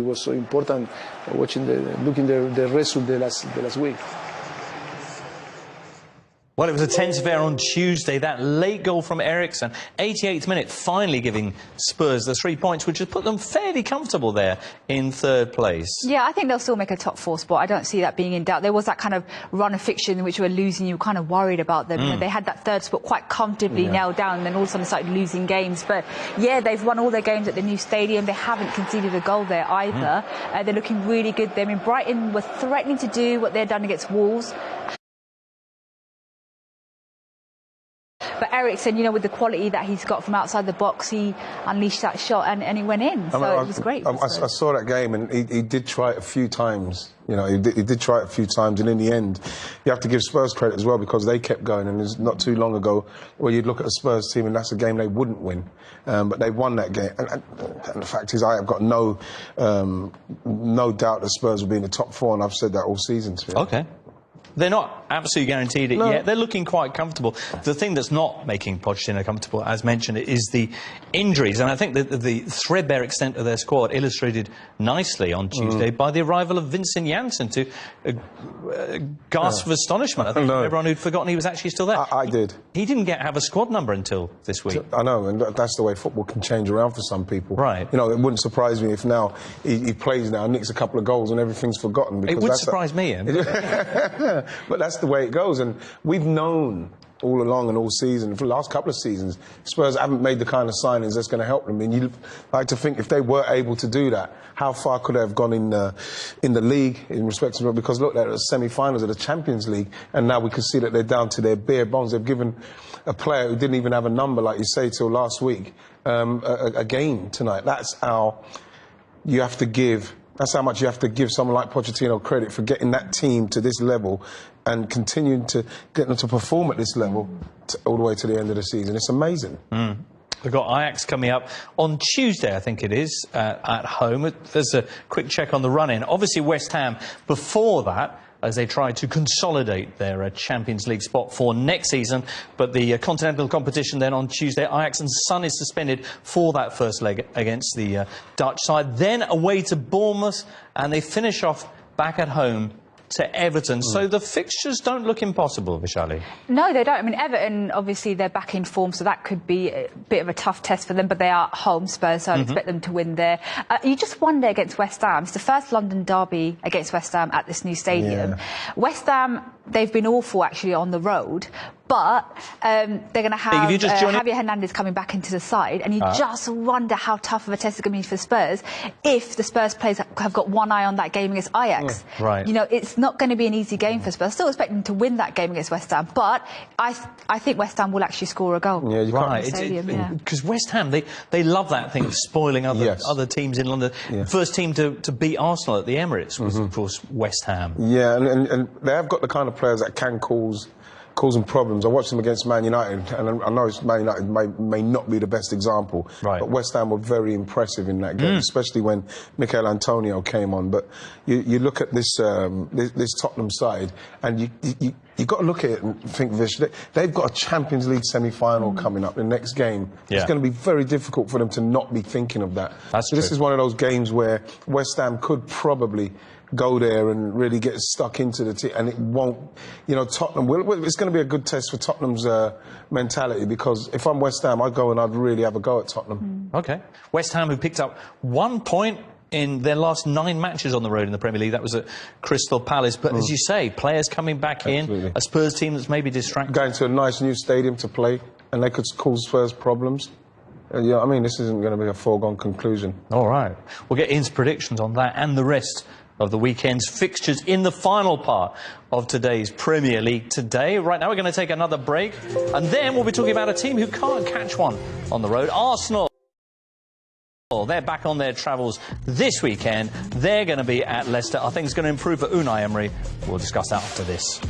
was so important watching looking the result the last week. Well, it was a tense affair on Tuesday. That late goal from Eriksen, 88th minute, finally giving Spurs the 3 points, which has put them fairly comfortable there in third place. Yeah, I think they'll still make a top 4 spot. I don't see that being in doubt. There was that kind of run of fiction in which we were losing. You were kind of worried about them. You know, they had that third spot quite comfortably nailed down, and then all of a sudden started losing games. But yeah, they've won all their games at the new stadium. They haven't conceded a goal there either. They're looking really good there. I mean, Brighton were threatening to do what they'd done against Wolves. But Eriksen, you know, with the quality that he's got from outside the box, he unleashed that shot and he went in. So it was great. I saw that game, and he did try it a few times. You know, he did try it a few times, and in the end, you have to give Spurs credit as well, because they kept going. And it's not too long ago where you'd look at a Spurs team and that's a game they wouldn't win, but they won that game. And the fact is, I have got no doubt that Spurs will be in the top 4, and I've said that all season. Okay. They're not absolutely guaranteed it yet. They're looking quite comfortable. The thing that's not making Pochettino comfortable, as mentioned, is the injuries. And I think that the threadbare extent of their squad illustrated nicely on Tuesday by the arrival of Vincent Janssen to gasp of astonishment. I think everyone who'd forgotten he was actually still there. I did. He didn't have a squad number until this week. I know, and that's the way football can change around for some people. Right. You know, it wouldn't surprise me if now he plays now, nicks a couple of goals, and everything's forgotten. It would surprise me, Ian. But that's the way it goes, and we've known all along and all season, for the last couple of seasons, Spurs haven't made the kind of signings that's going to help them. And you'd like to think if they were able to do that, how far could they have gone in the league in respect to, because look, they're at the semi-finals of the Champions League, and now we can see that they're down to their bare bones. They've given a player who didn't even have a number, like you say, till last week, a game tonight. That's how you have to give. That's how much you have to give someone like Pochettino credit for getting that team to this level and continuing to get them to perform at this level all the way to the end of the season. It's amazing. We've got Ajax coming up on Tuesday, I think it is, at home. There's a quick check on the run-in. Obviously, West Ham, before that, as they try to consolidate their Champions League spot for next season. But the continental competition then on Tuesday, Ajax and Son is suspended for that first leg against the Dutch side. Then away to Bournemouth, and they finish off back at home to Everton. So the fixtures don't look impossible, Vishali. No, they don't. I mean, Everton, obviously, they're back in form, so that could be a bit of a tough test for them, but they are home Spurs, so I expect them to win there. You just wonder against West Ham. It's the first London derby against West Ham at this new stadium. West Ham, they've been awful, actually, on the road, but they're going to have Javier Hernandez coming back into the side, and you just wonder how tough of a test it's going to be for Spurs if the Spurs players have got one eye on that game against Ajax. Right. You know, it's not going to be an easy game for Spurs. Still expecting to win that game against West Ham, but I think West Ham will actually score a goal. Yeah, you can't. Because West Ham, they love that thing of spoiling other teams in London. First team to beat Arsenal at the Emirates was, of course, West Ham. Yeah, and they have got the kind of players that can cause them problems. I watched them against Man United, and I know Man United may not be the best example, but West Ham were very impressive in that game, especially when Mikel Antonio came on. But you look at this Tottenham side, and you got to look at it and think, Vish, they've got a Champions League semi-final coming up. The next game, it's going to be very difficult for them to not be thinking of that. So this is one of those games where West Ham could probably go there and really get stuck into the team, and it won't. You know, Tottenham. It's going to be a good test for Tottenham's mentality, because if I'm West Ham, I'd go and I'd really have a go at Tottenham. Okay, West Ham, who picked up 1 point in their last 9 matches on the road in the Premier League. That was at Crystal Palace. But as you say, players coming back in, a Spurs team that's maybe distracted. Going to a nice new stadium to play, and they could cause Spurs problems. Yeah, I mean, this isn't going to be a foregone conclusion. All right. We'll get Ian's predictions on that and the rest of the weekend's fixtures in the final part of today's Premier League today. Right now, we're going to take another break, and then we'll be talking about a team who can't catch one on the road, Arsenal. They're back on their travels this weekend. They're going to be at Leicester. I think it's going to improve for Unai Emery. We'll discuss that after this.